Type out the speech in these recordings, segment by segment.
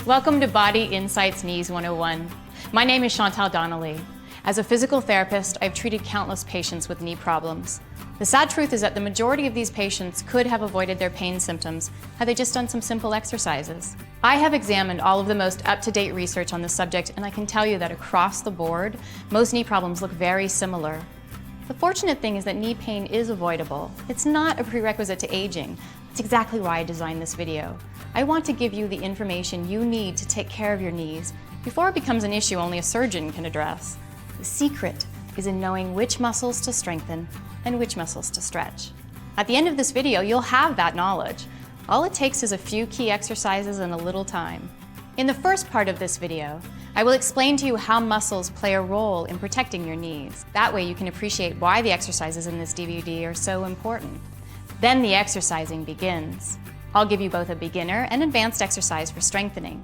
Welcome to Body Insights Knees 101. My name is Chantal Donnelly. As a physical therapist, I've treated countless patients with knee problems. The sad truth is that the majority of these patients could have avoided their pain symptoms had they just done some simple exercises. I have examined all of the most up-to-date research on this subject, and I can tell you that across the board, most knee problems look very similar. The fortunate thing is that knee pain is avoidable. It's not a prerequisite to aging. That's exactly why I designed this video. I want to give you the information you need to take care of your knees before it becomes an issue only a surgeon can address. The secret is in knowing which muscles to strengthen and which muscles to stretch. At the end of this video, you'll have that knowledge. All it takes is a few key exercises and a little time. In the first part of this video, I will explain to you how muscles play a role in protecting your knees. That way you can appreciate why the exercises in this DVD are so important. Then the exercising begins. I'll give you both a beginner and advanced exercise for strengthening.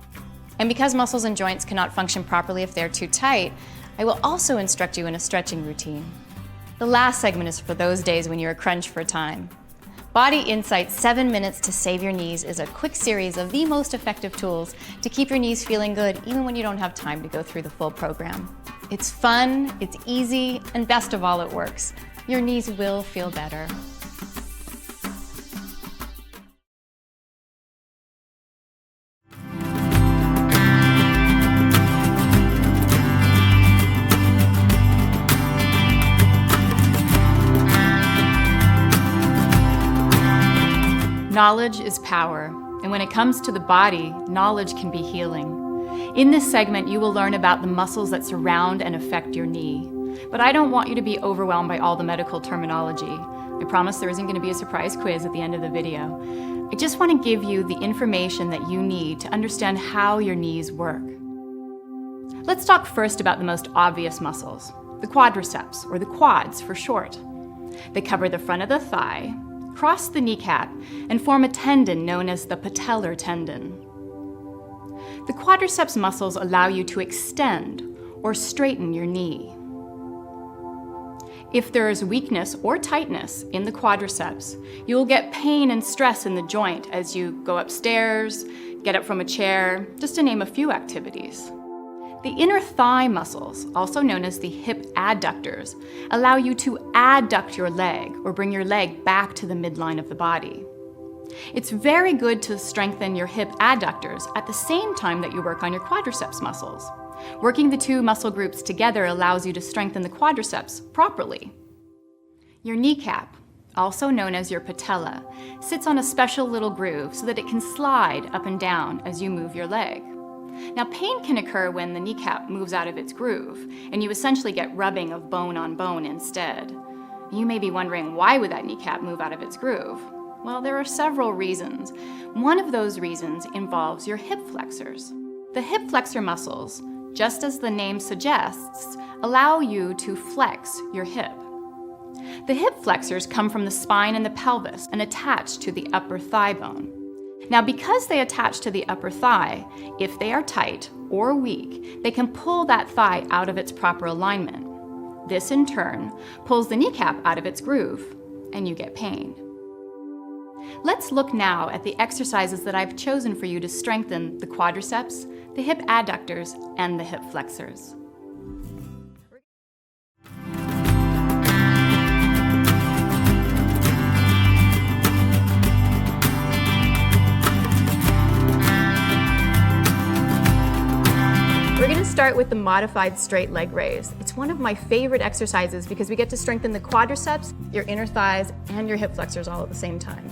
And because muscles and joints cannot function properly if they're too tight, I will also instruct you in a stretching routine. The last segment is for those days when you're crunched for time. Body Insights 7 Minutes to Save Your Knees is a quick series of the most effective tools to keep your knees feeling good even when you don't have time to go through the full program. It's fun, it's easy, and best of all, it works. Your knees will feel better. Knowledge is power, and when it comes to the body, knowledge can be healing. In this segment, you will learn about the muscles that surround and affect your knee. But I don't want you to be overwhelmed by all the medical terminology. I promise there isn't going to be a surprise quiz at the end of the video. I just want to give you the information that you need to understand how your knees work. Let's talk first about the most obvious muscles, the quadriceps, or the quads for short. They cover the front of the thigh, cross the kneecap, and form a tendon known as the patellar tendon. The quadriceps muscles allow you to extend or straighten your knee. If there is weakness or tightness in the quadriceps, you will get pain and stress in the joint as you go upstairs, get up from a chair, just to name a few activities. The inner thigh muscles, also known as the hip adductors, allow you to adduct your leg or bring your leg back to the midline of the body. It's very good to strengthen your hip adductors at the same time that you work on your quadriceps muscles. Working the two muscle groups together allows you to strengthen the quadriceps properly. Your kneecap, also known as your patella, sits on a special little groove so that it can slide up and down as you move your leg. Now, pain can occur when the kneecap moves out of its groove, and you essentially get rubbing of bone on bone instead. You may be wondering, why would that kneecap move out of its groove? Well, there are several reasons. One of those reasons involves your hip flexors. The hip flexor muscles, just as the name suggests, allow you to flex your hip. The hip flexors come from the spine and the pelvis and attach to the upper thigh bone. Now, because they attach to the upper thigh, if they are tight or weak, they can pull that thigh out of its proper alignment. This, in turn, pulls the kneecap out of its groove, and you get pain. Let's look now at the exercises that I've chosen for you to strengthen the quadriceps, the hip adductors, and the hip flexors. We're going to start with the modified straight leg raise. It's one of my favorite exercises because we get to strengthen the quadriceps, your inner thighs, and your hip flexors all at the same time.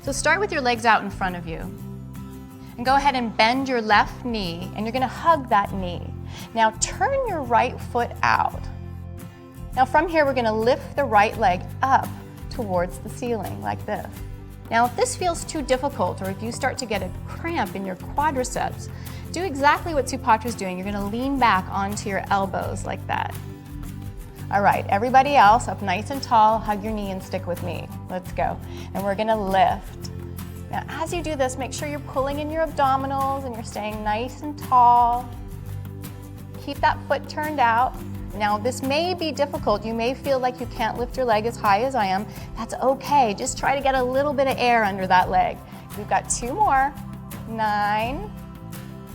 So start with your legs out in front of you. And go ahead and bend your left knee, and you're going to hug that knee. Now turn your right foot out. Now from here, we're going to lift the right leg up towards the ceiling like this. Now if this feels too difficult, or if you start to get a cramp in your quadriceps, do exactly what Supatra's doing. You're going to lean back onto your elbows like that. All right, everybody else, up nice and tall, hug your knee and stick with me. Let's go. And we're going to lift. Now, as you do this, make sure you're pulling in your abdominals and you're staying nice and tall. Keep that foot turned out. Now, this may be difficult. You may feel like you can't lift your leg as high as I am. That's okay. Just try to get a little bit of air under that leg. We've got 2 more. 9,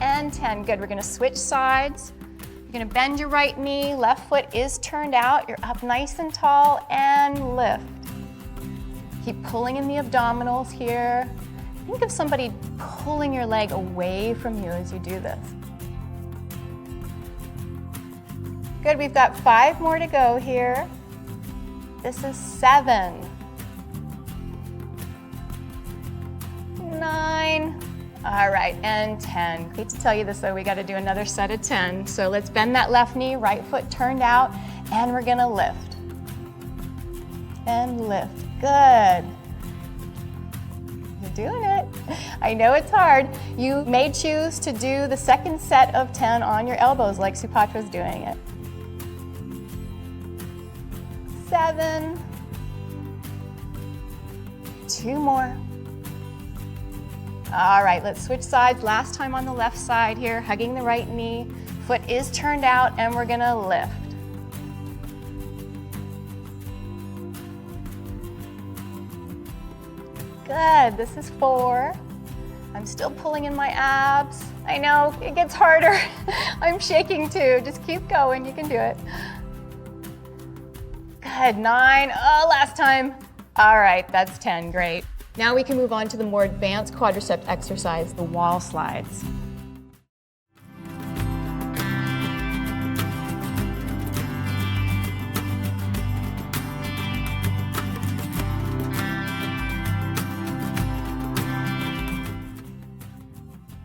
and 10. Good, we're gonna switch sides. You're gonna bend your right knee, left foot is turned out. You're up nice and tall and lift. Keep pulling in the abdominals here. Think of somebody pulling your leg away from you as you do this. Good, we've got 5 more to go here. This is 7, 9, all right, and 10. I hate to tell you this though, we gotta do another set of 10. So let's bend that left knee, right foot turned out, and we're gonna lift. And lift, good. You're doing it. I know it's hard. You may choose to do the second set of 10 on your elbows like Supatra's doing it. 7, 2 more. All right, let's switch sides. Last time on the left side here, hugging the right knee. Foot is turned out and we're gonna lift. Good, this is 4. I'm still pulling in my abs. I know, it gets harder. I'm shaking too, just keep going, you can do it. Good, 9, oh, last time. All right, that's 10, great. Now we can move on to the more advanced quadricep exercise, the wall slides.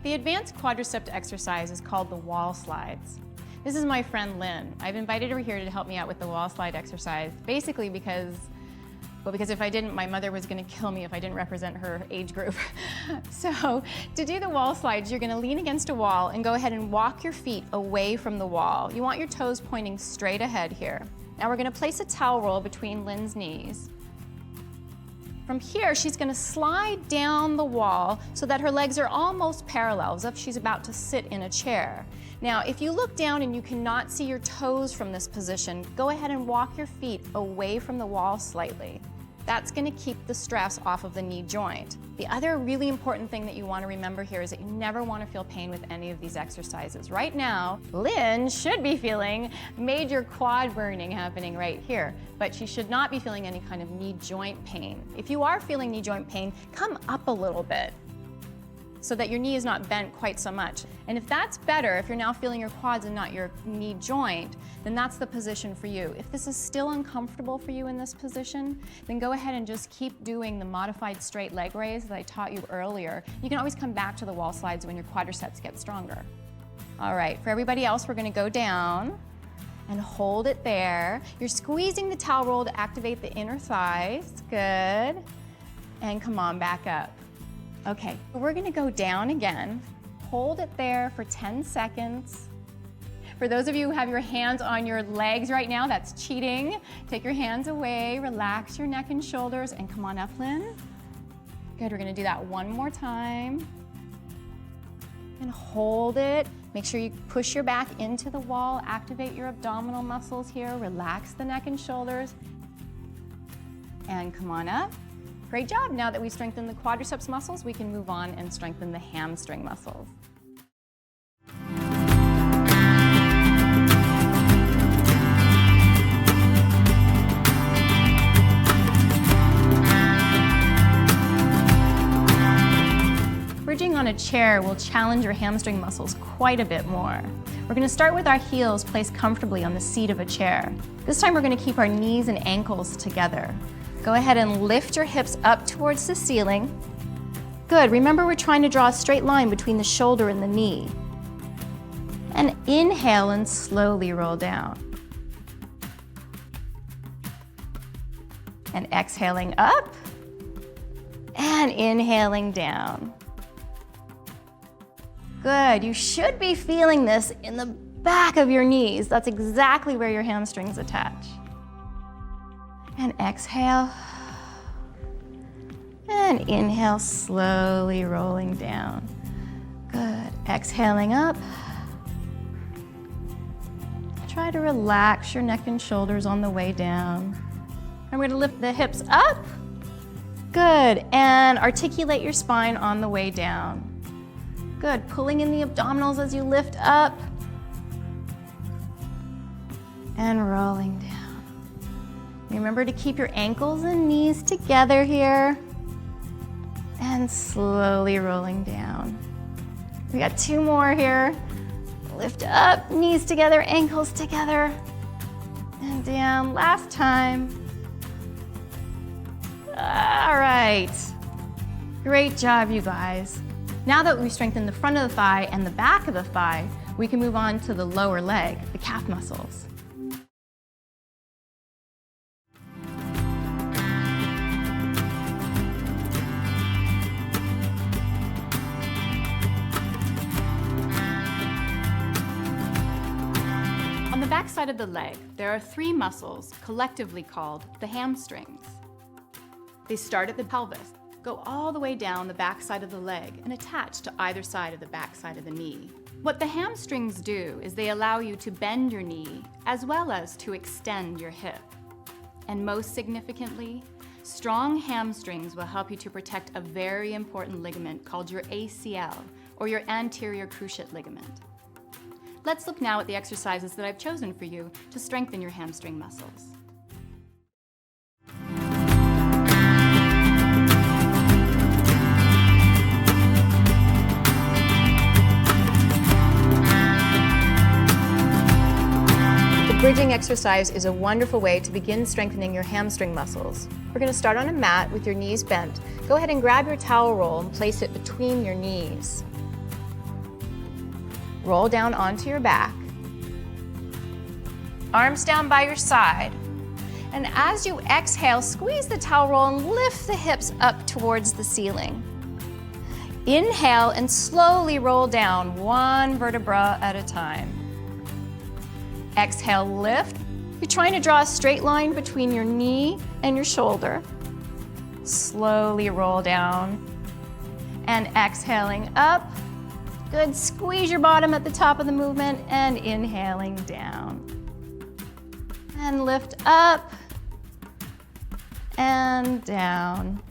The advanced quadricep exercise is called the wall slides. This is my friend Lynn. I've invited her here to help me out with the wall slide exercise, basically because if I didn't, my mother was gonna kill me if I didn't represent her age group. So to do the wall slides, you're gonna lean against a wall and go ahead and walk your feet away from the wall. You want your toes pointing straight ahead here. Now we're gonna place a towel roll between Lynn's knees. From here, she's gonna slide down the wall so that her legs are almost parallel, as if she's about to sit in a chair. Now, if you look down and you cannot see your toes from this position, go ahead and walk your feet away from the wall slightly. That's gonna keep the stress off of the knee joint. The other really important thing that you wanna remember here is that you never wanna feel pain with any of these exercises. Right now, Lynn should be feeling major quad burning happening right here, but she should not be feeling any kind of knee joint pain. If you are feeling knee joint pain, come up a little bit so that your knee is not bent quite so much. And if that's better, if you're now feeling your quads and not your knee joint, then that's the position for you. If this is still uncomfortable for you in this position, then go ahead and just keep doing the modified straight leg raise that I taught you earlier. You can always come back to the wall slides when your quadriceps get stronger. All right, for everybody else, we're gonna go down and hold it there. You're squeezing the towel roll to activate the inner thighs, good. And come on, back up. Okay, we're gonna go down again. Hold it there for 10 seconds. For those of you who have your hands on your legs right now, that's cheating. Take your hands away, relax your neck and shoulders, and come on up, Lynn. Good, we're gonna do that one more time. And hold it. Make sure you push your back into the wall, activate your abdominal muscles here, relax the neck and shoulders. And come on up. Great job. Now that we've strengthened the quadriceps muscles, we can move on and strengthen the hamstring muscles. Bridging on a chair will challenge your hamstring muscles quite a bit more. We're going to start with our heels placed comfortably on the seat of a chair. This time we're going to keep our knees and ankles together. Go ahead and lift your hips up towards the ceiling. Good, remember we're trying to draw a straight line between the shoulder and the knee. And inhale and slowly roll down. And exhaling up. And inhaling down. Good, you should be feeling this in the back of your knees. That's exactly where your hamstrings attach. And exhale. And inhale, slowly rolling down. Good, exhaling up. Try to relax your neck and shoulders on the way down. And we're gonna lift the hips up. Good, and articulate your spine on the way down. Good, pulling in the abdominals as you lift up. And rolling down. Remember to keep your ankles and knees together here. And slowly rolling down. We got 2 more here. Lift up, knees together, ankles together. And down, last time. All right. Great job, you guys. Now that we've strengthened the front of the thigh and the back of the thigh, we can move on to the lower leg, the calf muscles. On the back side of the leg, there are 3 muscles collectively called the hamstrings. They start at the pelvis, go all the way down the back side of the leg and attach to either side of the back side of the knee. What the hamstrings do is they allow you to bend your knee as well as to extend your hip. And most significantly, strong hamstrings will help you to protect a very important ligament called your ACL, or your anterior cruciate ligament. Let's look now at the exercises that I've chosen for you to strengthen your hamstring muscles. The bridging exercise is a wonderful way to begin strengthening your hamstring muscles. We're going to start on a mat with your knees bent. Go ahead and grab your towel roll and place it between your knees. Roll down onto your back. Arms down by your side. And as you exhale, squeeze the towel roll and lift the hips up towards the ceiling. Inhale and slowly roll down 1 vertebra at a time. Exhale, lift. You're trying to draw a straight line between your knee and your shoulder. Slowly roll down. And exhaling up. Good, squeeze your bottom at the top of the movement and inhaling down. And lift up and down.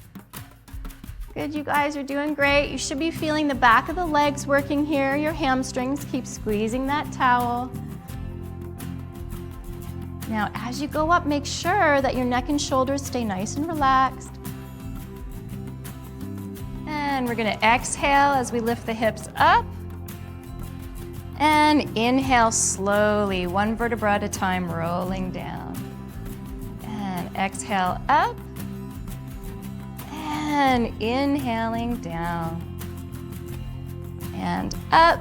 Good, you guys are doing great. You should be feeling the back of the legs working here, your hamstrings. Keep squeezing that towel. Now, as you go up, make sure that your neck and shoulders stay nice and relaxed. And we're gonna exhale as we lift the hips up. And inhale slowly, 1 vertebra at a time, rolling down. And exhale up. And inhaling down. And up.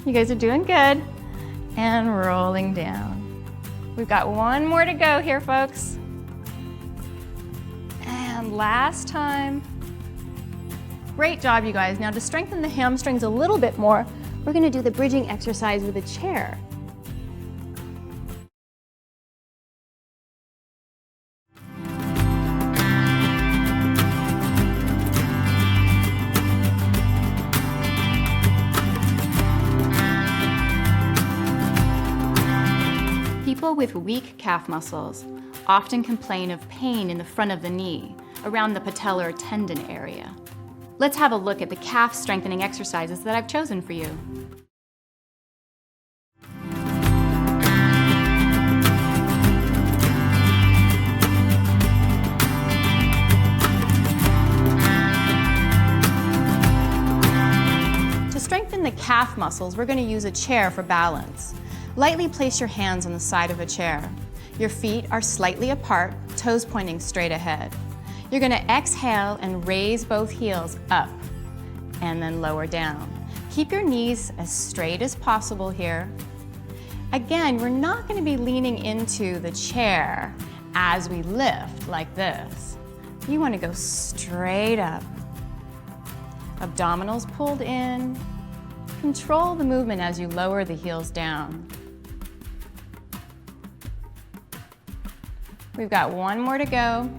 You guys are doing good. And rolling down. We've got 1 more to go here, folks. And last time. Great job, you guys. Now to strengthen the hamstrings a little bit more, we're going to do the bridging exercise with a chair. People with weak calf muscles often complain of pain in the front of the knee, around the patellar tendon area. Let's have a look at the calf strengthening exercises that I've chosen for you. To strengthen the calf muscles, we're going to use a chair for balance. Lightly place your hands on the side of a chair. Your feet are slightly apart, toes pointing straight ahead. You're going to exhale and raise both heels up and then lower down. Keep your knees as straight as possible here. Again, we're not going to be leaning into the chair as we lift like this. You want to go straight up. Abdominals pulled in. Control the movement as you lower the heels down. We've got 1 more to go.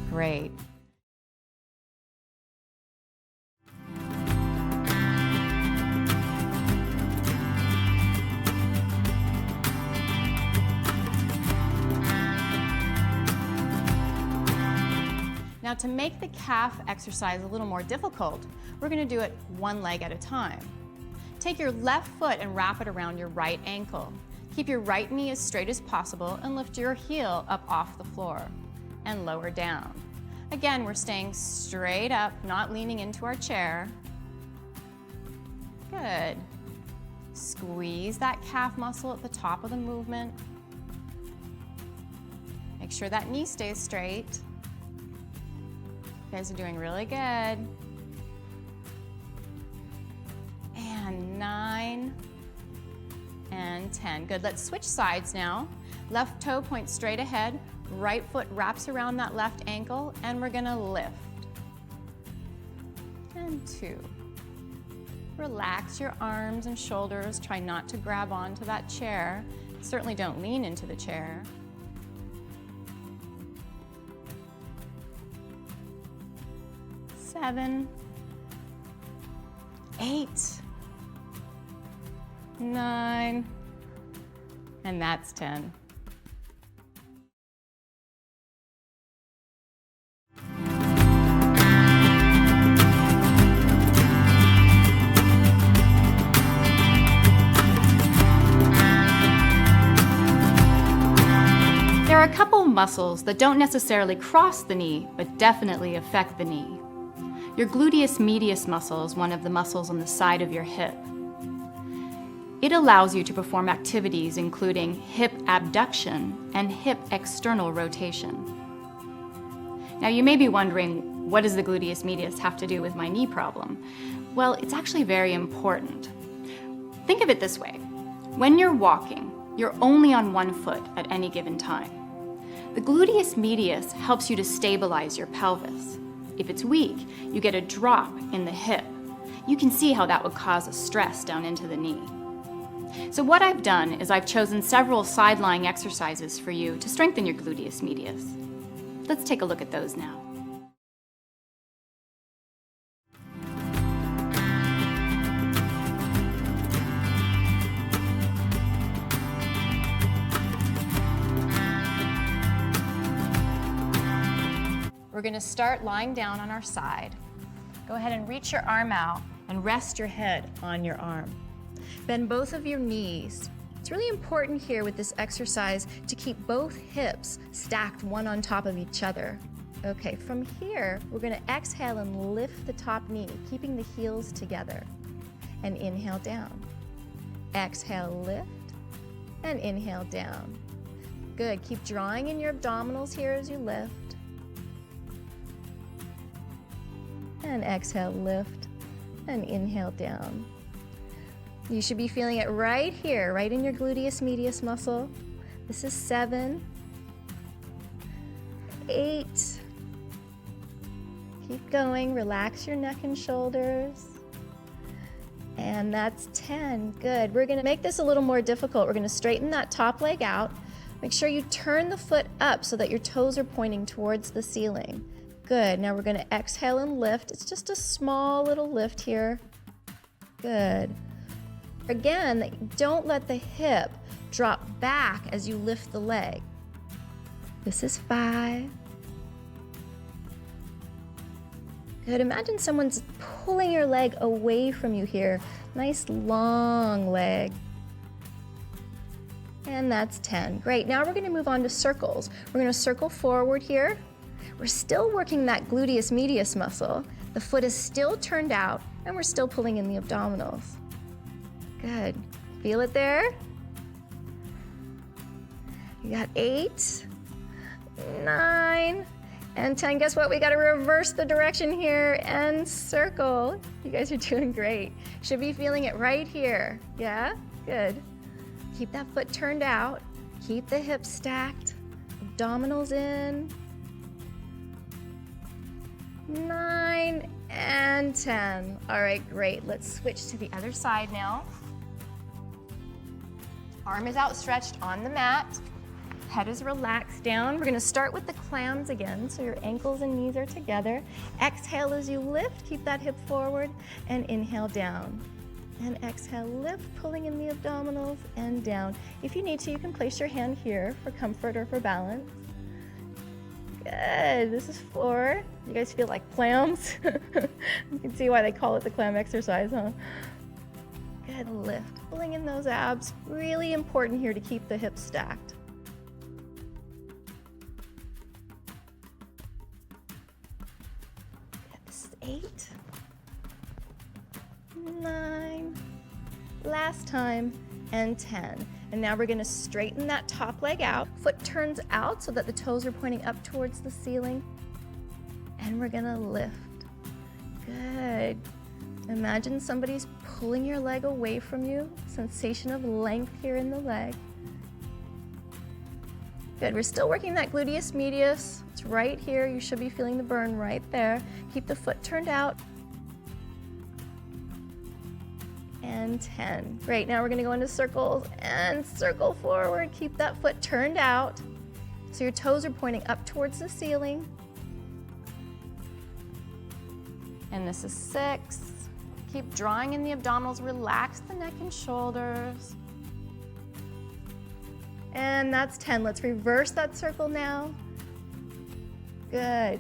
Great. Now to make the calf exercise a little more difficult, we're going to do it one leg at a time. Take your left foot and wrap it around your right ankle. Keep your right knee as straight as possible and lift your heel up off the floor and lower down. Again, we're staying straight up, not leaning into our chair. Good. Squeeze that calf muscle at the top of the movement. Make sure that knee stays straight. You guys are doing really good. And 9 and 10. Good. Let's switch sides now. Left toe points straight ahead. Right foot wraps around that left ankle, and we're gonna lift. And 2. Relax your arms and shoulders. Try not to grab onto that chair. Certainly don't lean into the chair. 7, 8, 9, and that's 10. There are a couple of muscles that don't necessarily cross the knee, but definitely affect the knee. Your gluteus medius muscle is one of the muscles on the side of your hip. It allows you to perform activities including hip abduction and hip external rotation. Now you may be wondering, what does the gluteus medius have to do with my knee problem? Well, it's actually very important. Think of it this way. When you're walking, you're only on one foot at any given time. The gluteus medius helps you to stabilize your pelvis. If it's weak, you get a drop in the hip. You can see how that would cause a stress down into the knee. So what I've done is I've chosen several side-lying exercises for you to strengthen your gluteus medius. Let's take a look at those now. We're going to start lying down on our side. Go ahead and reach your arm out and rest your head on your arm. Bend both of your knees. It's really important here with this exercise to keep both hips stacked one on top of each other. Okay, from here, we're going to exhale and lift the top knee, keeping the heels together. And inhale down. Exhale, lift, and inhale down. Good. Keep drawing in your abdominals here as you lift. And exhale, lift, and inhale down. You should be feeling it right here, right in your gluteus medius muscle. This is 7, 8. Keep going, relax your neck and shoulders. And that's 10, good. We're gonna make this a little more difficult. We're gonna straighten that top leg out. Make sure you turn the foot up so that your toes are pointing towards the ceiling. Good, now we're gonna exhale and lift. It's just a small little lift here. Good. Again, don't let the hip drop back as you lift the leg. This is 5. Good, imagine someone's pulling your leg away from you here. Nice long leg. And that's 10. Great, now we're gonna move on to circles. We're gonna circle forward here. We're still working that gluteus medius muscle. The foot is still turned out, and we're still pulling in the abdominals. Good. Feel it there? You got 8, 9, and 10. Guess what? We got to reverse the direction here and circle. You guys are doing great. Should be feeling it right here. Yeah? Good. Keep that foot turned out. Keep the hips stacked. Abdominals in. 9 and 10. All right, great. Let's switch to the other side now. Arm is outstretched on the mat. Head is relaxed down. We're gonna start with the clams again, so your ankles and knees are together. Exhale as you lift, keep that hip forward, and inhale down. And exhale, lift, pulling in the abdominals and down. If you need to, you can place your hand here for comfort or for balance. Good. This is 4. You guys feel like clams? You can see why they call it the clam exercise, huh? Good. Lift. Pulling in those abs. Really important here to keep the hips stacked. Good. This is 8. 9. Last time. And 10. And now we're going to straighten that top leg out. Foot turns out so that the toes are pointing up towards the ceiling. And we're going to lift. Good. Imagine somebody's pulling your leg away from you. Sensation of length here in the leg. Good. We're still working that gluteus medius. It's right here. You should be feeling the burn right there. Keep the foot turned out. And 10. Great, now we're gonna go into circles and circle forward. Keep that foot turned out. So your toes are pointing up towards the ceiling. And this is 6. Keep drawing in the abdominals, relax the neck and shoulders. And that's 10. Let's reverse that circle now. Good.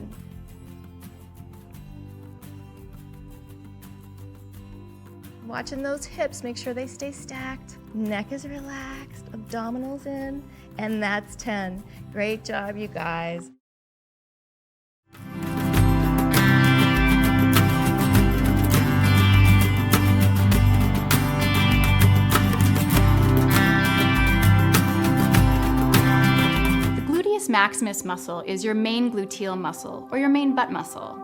Watching those hips, make sure they stay stacked. Neck is relaxed, abdominals in, and that's 10. Great job, you guys. The gluteus maximus muscle is your main gluteal muscle, or your main butt muscle.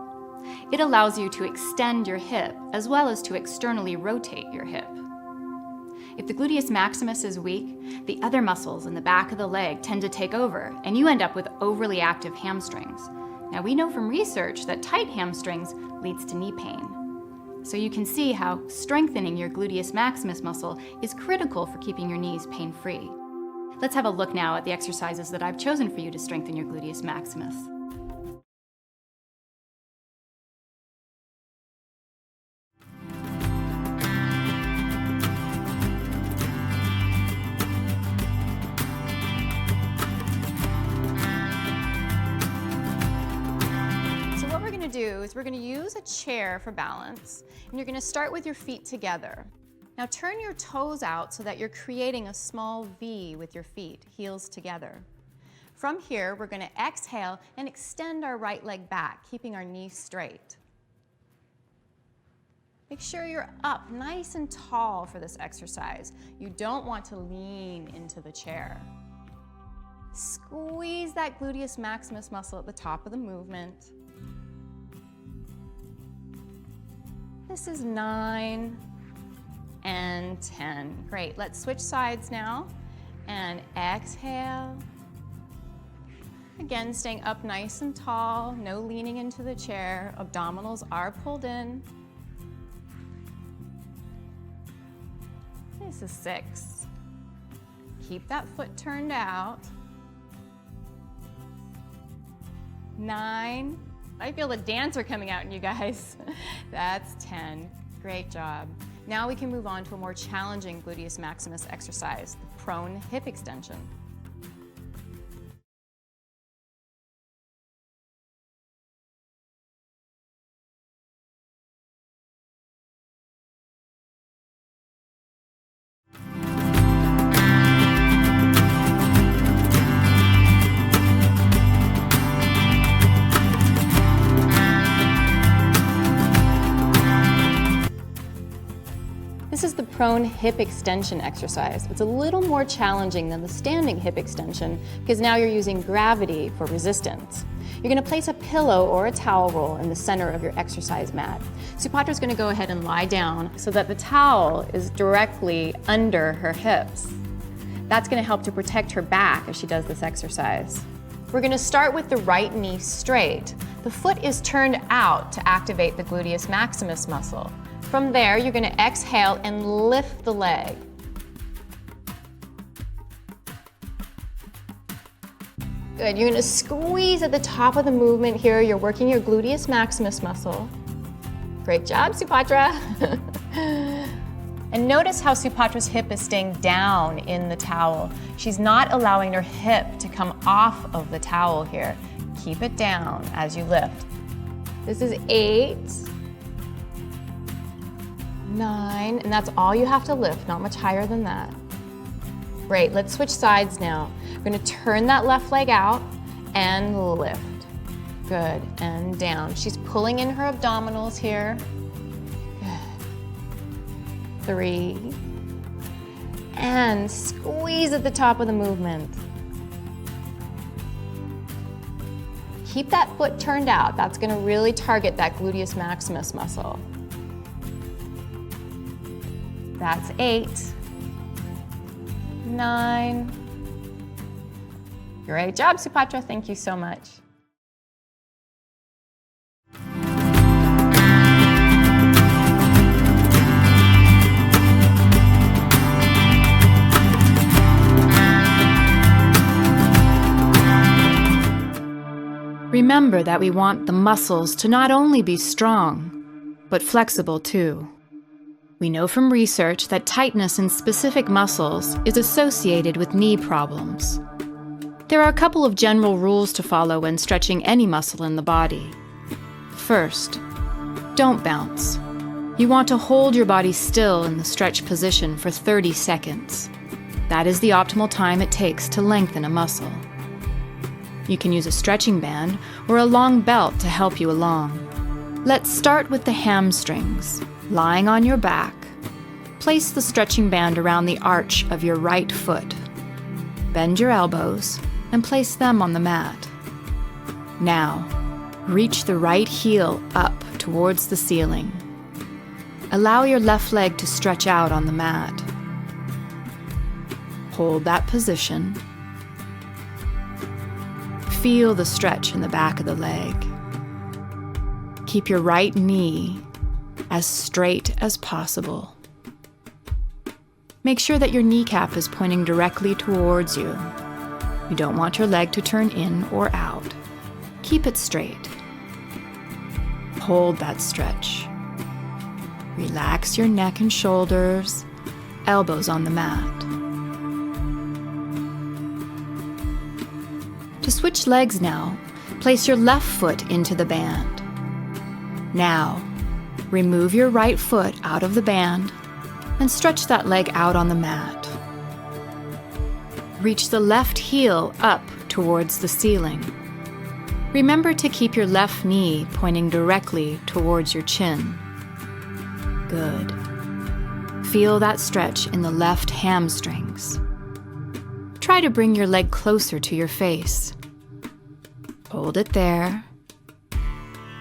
It allows you to extend your hip as well as to externally rotate your hip. If the gluteus maximus is weak, the other muscles in the back of the leg tend to take over, and you end up with overly active hamstrings. Now, we know from research that tight hamstrings leads to knee pain. So you can see how strengthening your gluteus maximus muscle is critical for keeping your knees pain-free. Let's have a look now at the exercises that I've chosen for you to strengthen your gluteus maximus. We're going to use a chair for balance, and you're going to start with your feet together. Now turn your toes out so that you're creating a small V with your feet, heels together. From here, we're going to exhale and extend our right leg back, keeping our knees straight. Make sure you're up nice and tall for this exercise. You don't want to lean into the chair. Squeeze that gluteus maximus muscle at the top of the movement. This is 9 and 10. Great, let's switch sides now and exhale. Again, staying up nice and tall, no leaning into the chair. Abdominals are pulled in. This is 6. Keep that foot turned out. 9. I feel the dancer coming out in you guys. That's 10. Great job. Now we can move on to a more challenging gluteus maximus exercise, the prone hip extension. This is the prone hip extension exercise. It's a little more challenging than the standing hip extension because now you're using gravity for resistance. You're going to place a pillow or a towel roll in the center of your exercise mat. Supatra's going to go ahead and lie down so that the towel is directly under her hips. That's going to help to protect her back as she does this exercise. We're going to start with the right knee straight. The foot is turned out to activate the gluteus maximus muscle. From there, you're going to exhale and lift the leg. Good, you're going to squeeze at the top of the movement here. You're working your gluteus maximus muscle. Great job, Supatra. And notice how Supatra's hip is staying down in the towel. She's not allowing her hip to come off of the towel here. Keep it down as you lift. This is 8, 9, and that's all you have to lift, not much higher than that. Great, let's switch sides now. We're gonna turn that left leg out and lift. Good, and down. She's pulling in her abdominals here. Good. 3, and squeeze at the top of the movement. Keep that foot turned out. That's gonna really target that gluteus maximus muscle. That's 8, 9. Great job, Supatra. Thank you so much. Remember that we want the muscles to not only be strong, but flexible too. We know from research that tightness in specific muscles is associated with knee problems. There are a couple of general rules to follow when stretching any muscle in the body. First, don't bounce. You want to hold your body still in the stretch position for 30 seconds. That is the optimal time it takes to lengthen a muscle. You can use a stretching band or a long belt to help you along. Let's start with the hamstrings. Lying on your back, place the stretching band around the arch of your right foot. Bend your elbows and place them on the mat. Now, reach the right heel up towards the ceiling. Allow your left leg to stretch out on the mat. Hold that position. Feel the stretch in the back of the leg. Keep your right knee as straight as possible. Make sure that your kneecap is pointing directly towards you. You don't want your leg to turn in or out. Keep it straight. Hold that stretch. Relax your neck and shoulders, elbows on the mat. To switch legs now, place your left foot into the band. Now, remove your right foot out of the band and stretch that leg out on the mat. Reach the left heel up towards the ceiling. Remember to keep your left knee pointing directly towards your chin. Good. Feel that stretch in the left hamstrings. Try to bring your leg closer to your face. Hold it there.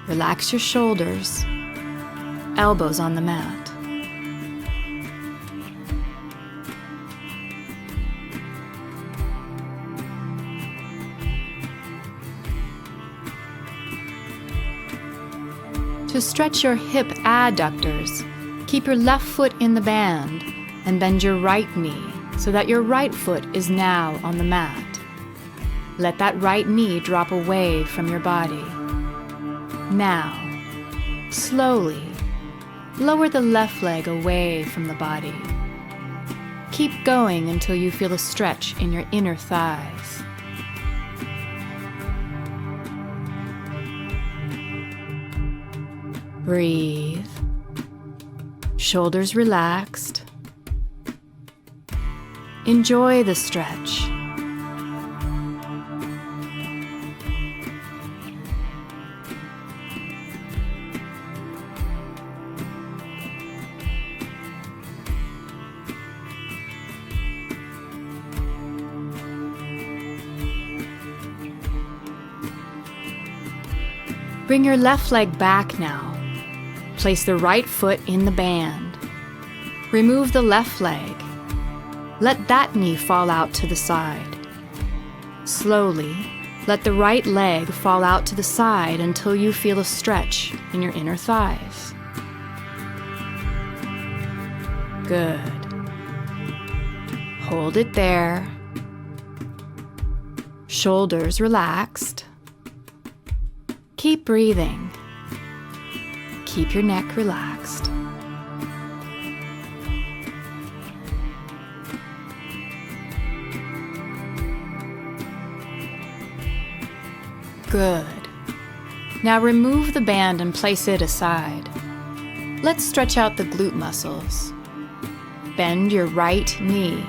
Relax your shoulders, elbows on the mat. To stretch your hip adductors, keep your left foot in the band and bend your right knee so that your right foot is now on the mat. Let that right knee drop away from your body. Now, slowly, lower the left leg away from the body. Keep going until you feel a stretch in your inner thighs. Breathe. Shoulders relaxed. Enjoy the stretch. Bring your left leg back now. Place the right foot in the band. Remove the left leg. Let that knee fall out to the side. Slowly, let the right leg fall out to the side until you feel a stretch in your inner thighs. Good. Hold it there. Shoulders relaxed. Keep breathing. Keep your neck relaxed. Good. Now remove the band and place it aside. Let's stretch out the glute muscles. Bend your right knee.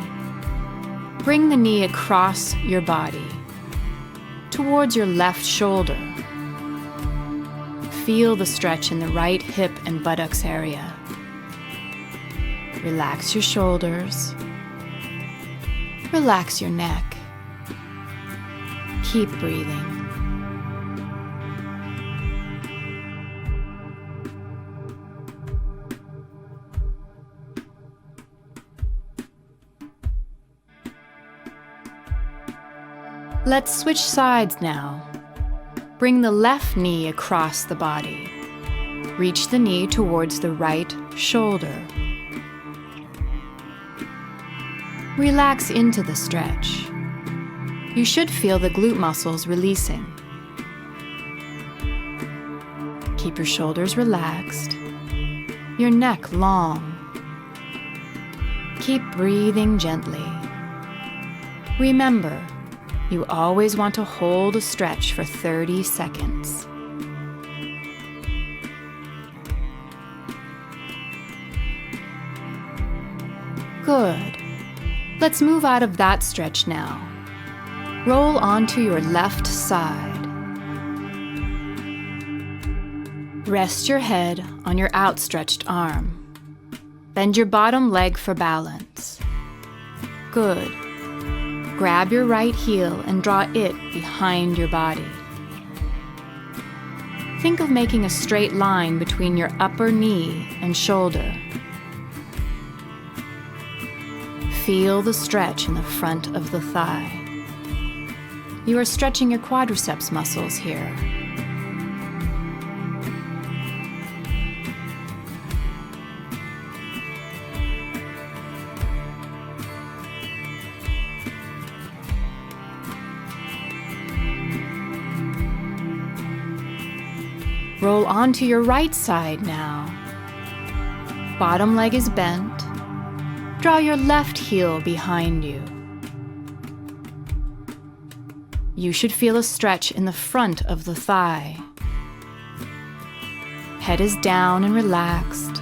Bring the knee across your body, towards your left shoulder. Feel the stretch in the right hip and buttocks area. Relax your shoulders. Relax your neck. Keep breathing. Let's switch sides now. Bring the left knee across the body. Reach the knee towards the right shoulder. Relax into the stretch. You should feel the glute muscles releasing. Keep your shoulders relaxed, your neck long. Keep breathing gently. Remember, you always want to hold a stretch for 30 seconds. Good. Let's move out of that stretch now. Roll onto your left side. Rest your head on your outstretched arm. Bend your bottom leg for balance. Good. Grab your right heel and draw it behind your body. Think of making a straight line between your upper knee and shoulder. Feel the stretch in the front of the thigh. You are stretching your quadriceps muscles here. Roll onto your right side now. Bottom leg is bent. Draw your left heel behind you. You should feel a stretch in the front of the thigh. Head is down and relaxed.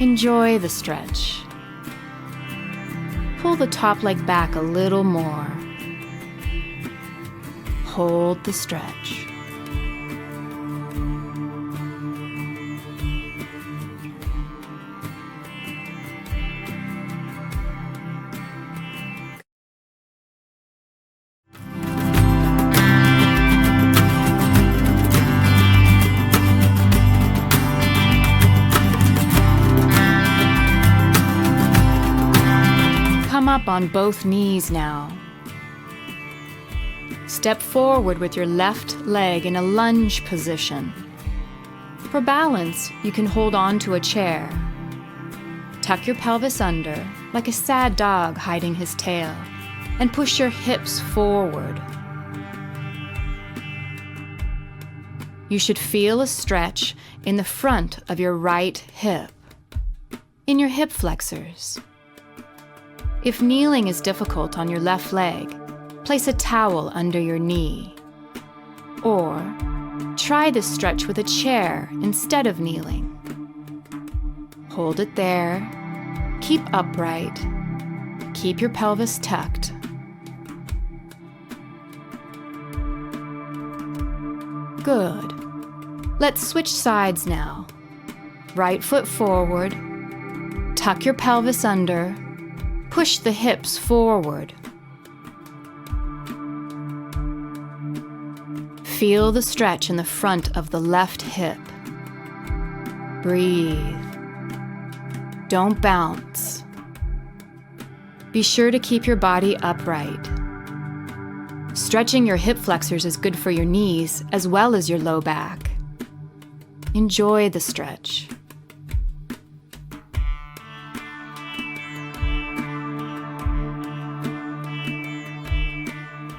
Enjoy the stretch. Pull the top leg back a little more. Hold the stretch. Come up on both knees now. Step forward with your left leg in a lunge position. For balance, you can hold on to a chair. Tuck your pelvis under, like a sad dog hiding his tail, and push your hips forward. You should feel a stretch in the front of your right hip, in your hip flexors. If kneeling is difficult on your left leg, place a towel under your knee. Or try this stretch with a chair instead of kneeling. Hold it there. Keep upright. Keep your pelvis tucked. Good. Let's switch sides now. Right foot forward. Tuck your pelvis under. Push the hips forward. Feel the stretch in the front of the left hip. Breathe. Don't bounce. Be sure to keep your body upright. Stretching your hip flexors is good for your knees as well as your low back. Enjoy the stretch.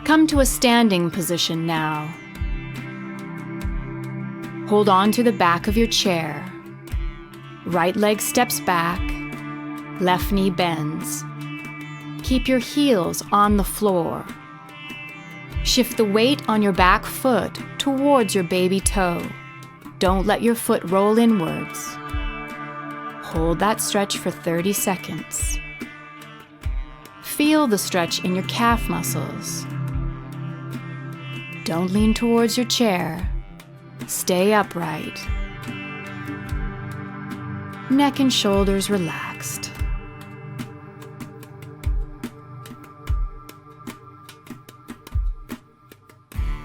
Come to a standing position now. Hold on to the back of your chair. Right leg steps back, left knee bends. Keep your heels on the floor. Shift the weight on your back foot towards your baby toe. Don't let your foot roll inwards. Hold that stretch for 30 seconds. Feel the stretch in your calf muscles. Don't lean towards your chair. Stay upright. Neck and shoulders relaxed.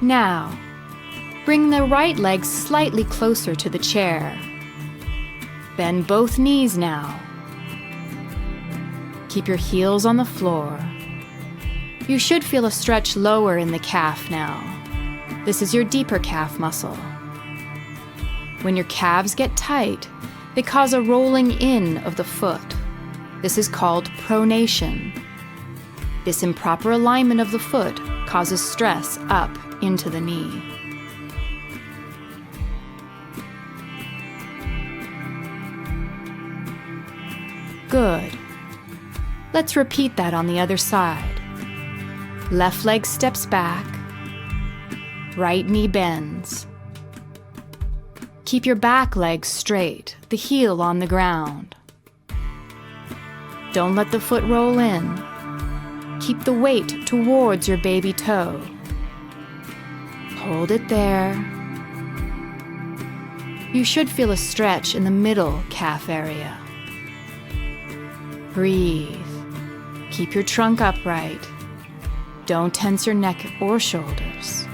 Now, bring the right leg slightly closer to the chair. Bend both knees now. Keep your heels on the floor. You should feel a stretch lower in the calf now. This is your deeper calf muscle. When your calves get tight, they cause a rolling in of the foot. This is called pronation. This improper alignment of the foot causes stress up into the knee. Good. Let's repeat that on the other side. Left leg steps back. Right knee bends. Keep your back leg straight, the heel on the ground. Don't let the foot roll in. Keep the weight towards your baby toe. Hold it there. You should feel a stretch in the middle calf area. Breathe. Keep your trunk upright. Don't tense your neck or shoulders.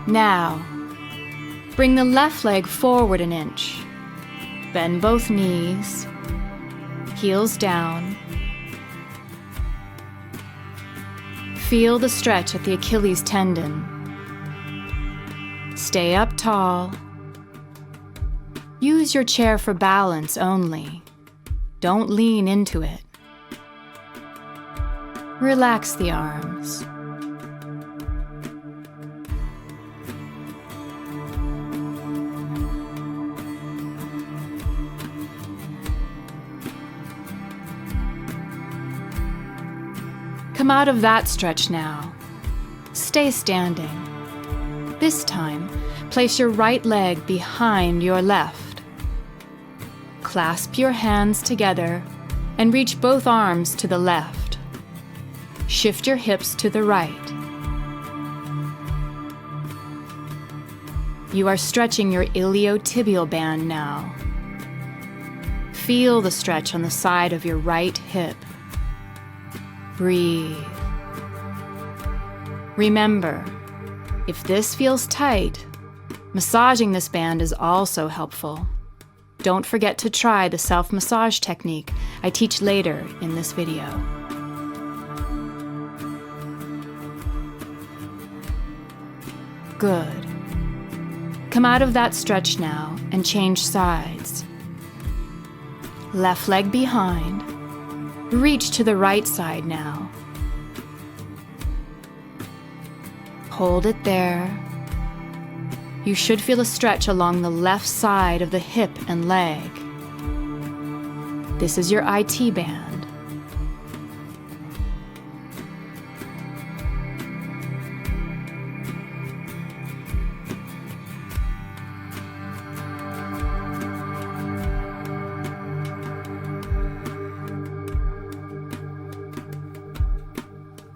Now, bring the left leg forward an inch. Bend both knees, heels down. Feel the stretch at the Achilles tendon. Stay up tall. Use your chair for balance only. Don't lean into it. Relax the arms. Come out of that stretch now. Stay standing. This time, place your right leg behind your left. Clasp your hands together and reach both arms to the left. Shift your hips to the right. You are stretching your iliotibial band now. Feel the stretch on the side of your right hip. Breathe. Remember, if this feels tight, massaging this band is also helpful. Don't forget to try the self-massage technique I teach later in this video. Good. Come out of that stretch now and change sides. Left leg behind. Reach to the right side now. Hold it there. You should feel a stretch along the left side of the hip and leg. This is your IT band.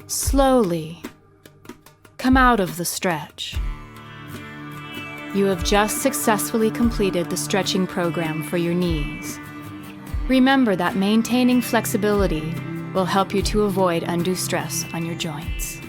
Slowly, come out of the stretch. You have just successfully completed the stretching program for your knees. Remember that maintaining flexibility will help you to avoid undue stress on your joints.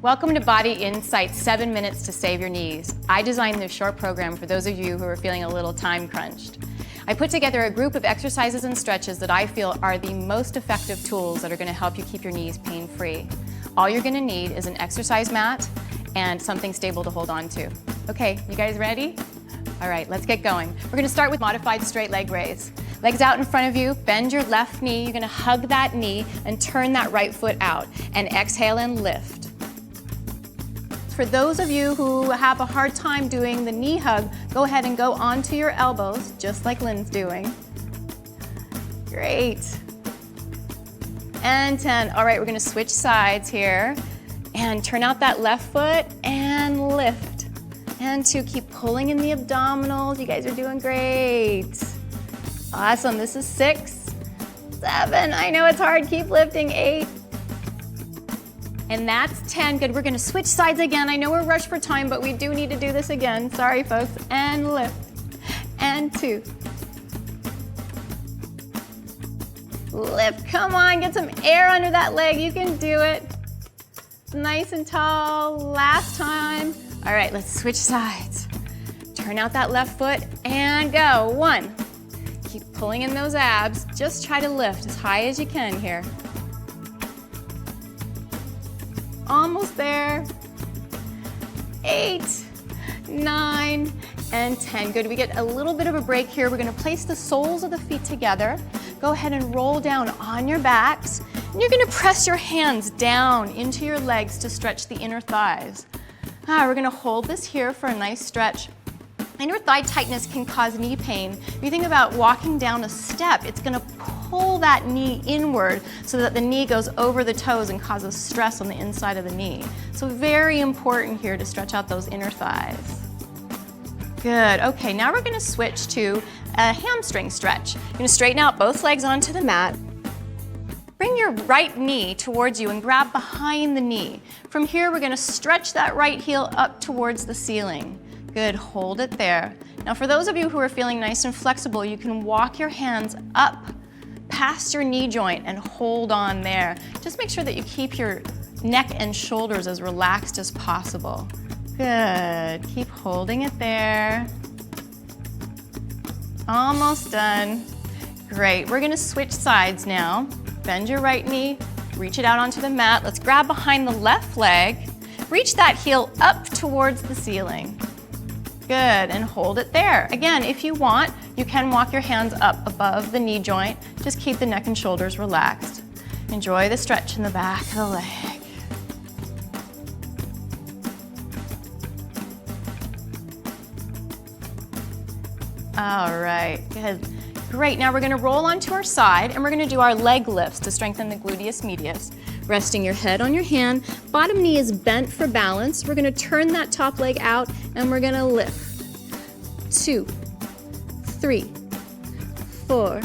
Welcome to Body Insights 7 Minutes to Save Your Knees. I designed this short program for those of you who are feeling a little time crunched. I put together a group of exercises and stretches that I feel are the most effective tools that are going to help you keep your knees pain-free. All you're gonna need is an exercise mat and something stable to hold on to. Okay, you guys ready? All right, let's get going. We're gonna start with modified straight leg raise. Legs out in front of you, bend your left knee. You're gonna hug that knee and turn that right foot out. And exhale and lift. For those of you who have a hard time doing the knee hug, go ahead and go onto your elbows, just like Lynn's doing. Great. And 10. All right, we're gonna switch sides here. And turn out that left foot and lift. And 2, keep pulling in the abdominals. You guys are doing great. Awesome, this is 6, 7, I know it's hard, keep lifting, 8. And that's 10, good, we're gonna switch sides again. I know we're rushed for time, but we do need to do this again. Sorry, folks, and lift, and 2. Lift, come on, get some air under that leg, you can do it. Nice and tall, last time. All right, let's switch sides. Turn out that left foot and go, 1. Keep pulling in those abs. Just try to lift as high as you can here. Almost there. 8, 9, and 10. Good, we get a little bit of a break here. We're gonna place the soles of the feet together. Go ahead and roll down on your backs. And you're gonna press your hands down into your legs to stretch the inner thighs. We're gonna hold this here for a nice stretch. Inner thigh tightness can cause knee pain. If you think about walking down a step, it's gonna pull that knee inward so that the knee goes over the toes and causes stress on the inside of the knee. So very important here to stretch out those inner thighs. Good, okay, now we're gonna switch to a hamstring stretch. You're gonna straighten out both legs onto the mat. Bring your right knee towards you and grab behind the knee. From here, we're gonna stretch that right heel up towards the ceiling. Good, hold it there. Now for those of you who are feeling nice and flexible, you can walk your hands up past your knee joint and hold on there. Just make sure that you keep your neck and shoulders as relaxed as possible. Good, keep holding it there. Almost done. Great, we're gonna switch sides now. Bend your right knee, reach it out onto the mat. Let's grab behind the left leg. Reach that heel up towards the ceiling. Good, and hold it there. Again, if you want, you can walk your hands up above the knee joint. Just keep the neck and shoulders relaxed. Enjoy the stretch in the back of the leg. All right, good. Great, now we're gonna roll onto our side and we're gonna do our leg lifts to strengthen the gluteus medius. Resting your head on your hand, bottom knee is bent for balance. We're gonna turn that top leg out and we're gonna lift. 2, 3, 4,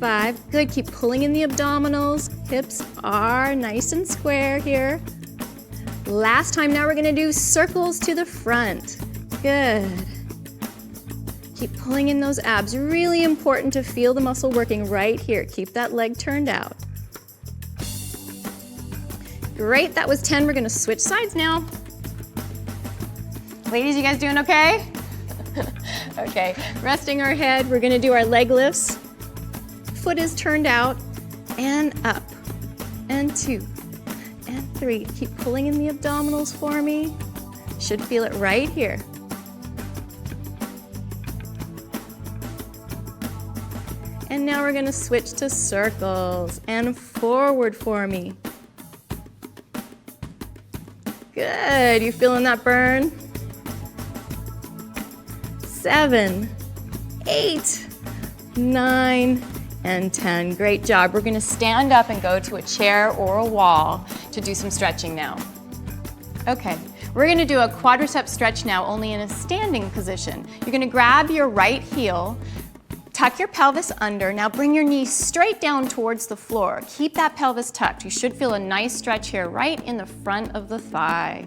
5. Good, keep pulling in the abdominals. Hips are nice and square here. Last time, now we're gonna do circles to the front. Good. Keep pulling in those abs. Really important to feel the muscle working right here. Keep that leg turned out. Great, that was 10. We're gonna switch sides now. Ladies, you guys doing okay? Okay, resting our head, we're gonna do our leg lifts. Foot is turned out, and up, and 2, and 3. Keep pulling in the abdominals for me. Should feel it right here. And now we're gonna switch to circles and forward for me. Good, you feeling that burn? 7, 8, 9, and 10. Great job. We're gonna stand up and go to a chair or a wall to do some stretching now. Okay, we're gonna do a quadricep stretch now, only in a standing position. You're gonna grab your right heel, tuck your pelvis under. Now bring your knee straight down towards the floor. Keep that pelvis tucked. You should feel a nice stretch here right in the front of the thigh.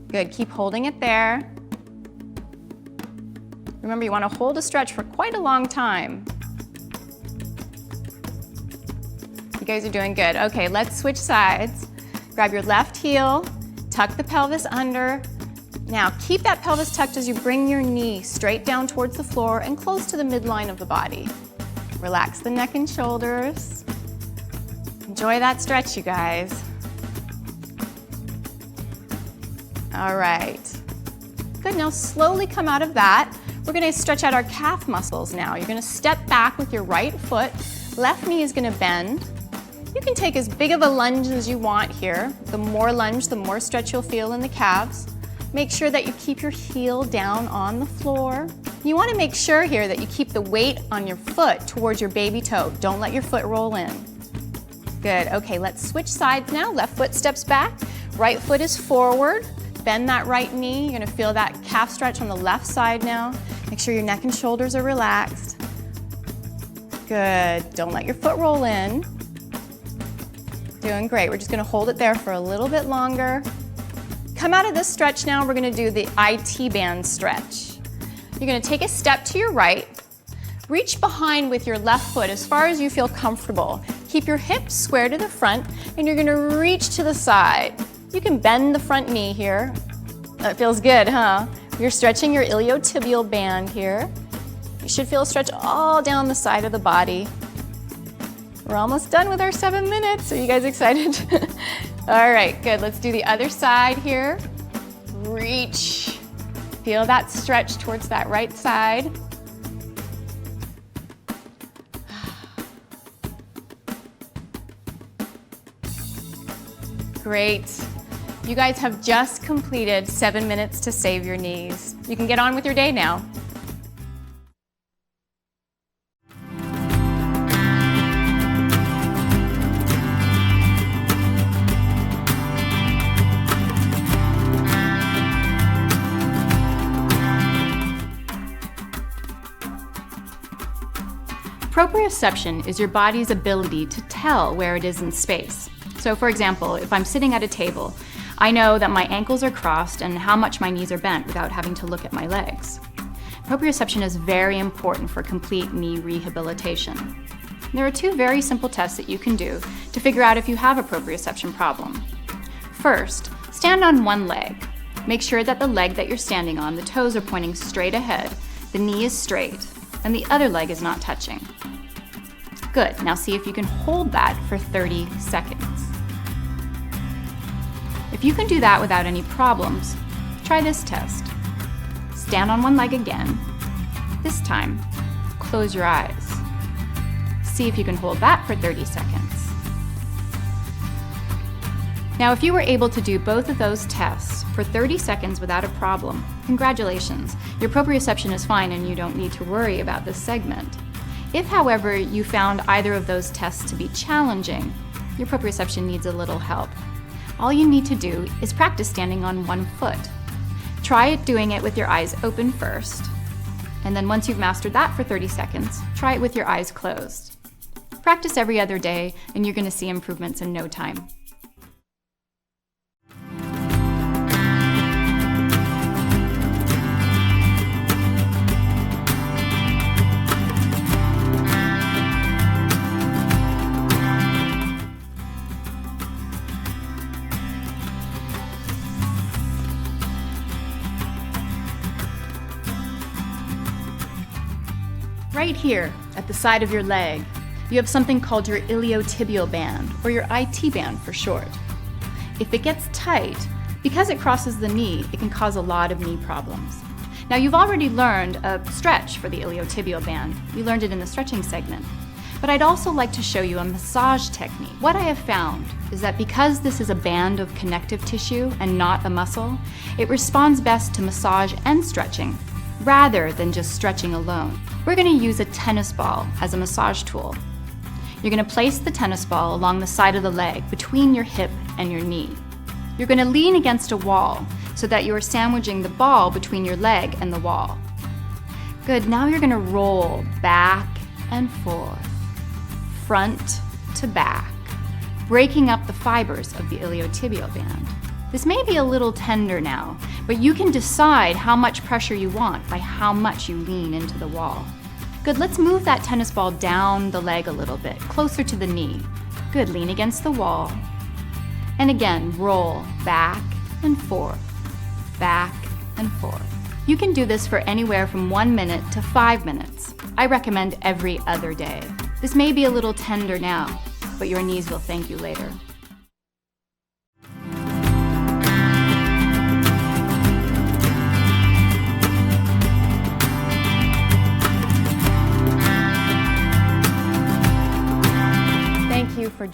Good, keep holding it there. Remember, you want to hold a stretch for quite a long time. You guys are doing good. Okay, let's switch sides. Grab your left heel, tuck the pelvis under. Now keep that pelvis tucked as you bring your knee straight down towards the floor and close to the midline of the body. Relax the neck and shoulders. Enjoy that stretch, you guys. All right. Good, now slowly come out of that. We're gonna stretch out our calf muscles now. You're gonna step back with your right foot. Left knee is gonna bend. You can take as big of a lunge as you want here. The more lunge, the more stretch you'll feel in the calves. Make sure that you keep your heel down on the floor. You wanna make sure here that you keep the weight on your foot towards your baby toe. Don't let your foot roll in. Good, okay, let's switch sides now. Left foot steps back, right foot is forward. Bend that right knee. You're gonna feel that calf stretch on the left side now. Make sure your neck and shoulders are relaxed. Good, don't let your foot roll in. Doing great, we're just gonna hold it there for a little bit longer. Come out of this stretch now, we're gonna do the IT band stretch. You're gonna take a step to your right, reach behind with your left foot as far as you feel comfortable. Keep your hips square to the front, and you're gonna reach to the side. You can bend the front knee here. That feels good, huh? You're stretching your iliotibial band here. You should feel a stretch all down the side of the body. We're almost done with our 7 minutes. Are you guys excited? All right, good. Let's do the other side here. Reach. Feel that stretch towards that right side. Great. You guys have just completed 7 minutes to save your knees. You can get on with your day now. Proprioception is your body's ability to tell where it is in space. So for example, if I'm sitting at a table, I know that my ankles are crossed and how much my knees are bent without having to look at my legs. Proprioception is very important for complete knee rehabilitation. There are 2 very simple tests that you can do to figure out if you have a proprioception problem. First, stand on one leg. Make sure that the leg that you're standing on, the toes are pointing straight ahead, the knee is straight, and the other leg is not touching. Good, now see if you can hold that for 30 seconds. If you can do that without any problems, try this test. Stand on one leg again. This time, close your eyes. See if you can hold that for 30 seconds. Now, if you were able to do both of those tests for 30 seconds without a problem, congratulations. Your proprioception is fine and you don't need to worry about this segment. If, however, you found either of those tests to be challenging, your proprioception needs a little help. All you need to do is practice standing on one foot. Try doing it with your eyes open first, and then once you've mastered that for 30 seconds, try it with your eyes closed. Practice every other day, and you're going to see improvements in no time. Right here, at the side of your leg, you have something called your iliotibial band, or your IT band for short. If it gets tight, because it crosses the knee, it can cause a lot of knee problems. Now, you've already learned a stretch for the iliotibial band. You learned it in the stretching segment. But I'd also like to show you a massage technique. What I have found is that because this is a band of connective tissue and not a muscle, it responds best to massage and stretching, rather than just stretching alone. We're going to use a tennis ball as a massage tool. You're going to place the tennis ball along the side of the leg between your hip and your knee. You're going to lean against a wall so that you are sandwiching the ball between your leg and the wall. Good, now you're going to roll back and forth, front to back, breaking up the fibers of the iliotibial band. This may be a little tender now, but you can decide how much pressure you want by how much you lean into the wall. Good, let's move that tennis ball down the leg a little bit, closer to the knee. Good, lean against the wall. And again, roll back and forth, back and forth. You can do this for anywhere from 1 minute to 5 minutes. I recommend every other day. This may be a little tender now, but your knees will thank you later.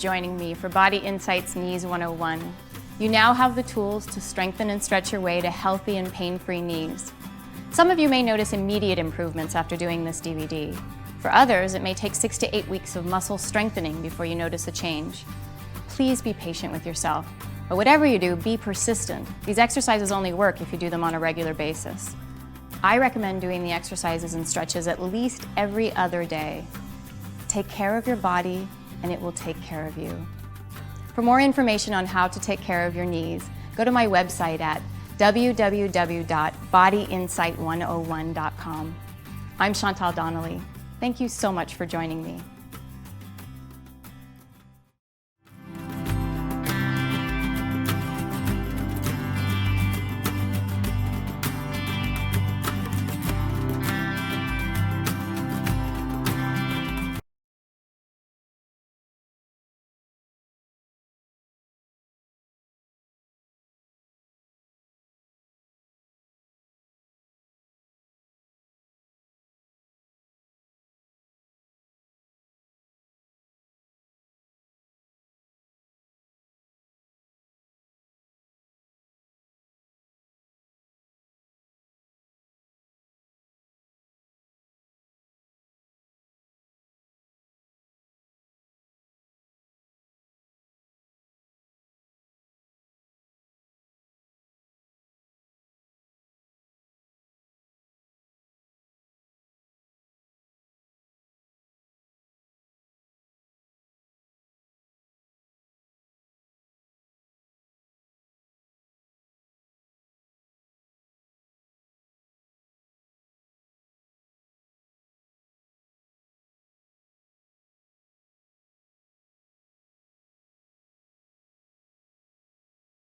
joining me for Body Insights Knees 101. You now have the tools to strengthen and stretch your way to healthy and pain-free knees. Some of you may notice immediate improvements after doing this DVD. For others, it may take 6 to 8 weeks of muscle strengthening before you notice a change. Please be patient with yourself, but whatever you do, be persistent. These exercises only work if you do them on a regular basis. I recommend doing the exercises and stretches at least every other day. Take care of your body, and it will take care of you. For more information on how to take care of your knees, go to my website at www.bodyinsight101.com. I'm Chantal Donnelly. Thank you so much for joining me.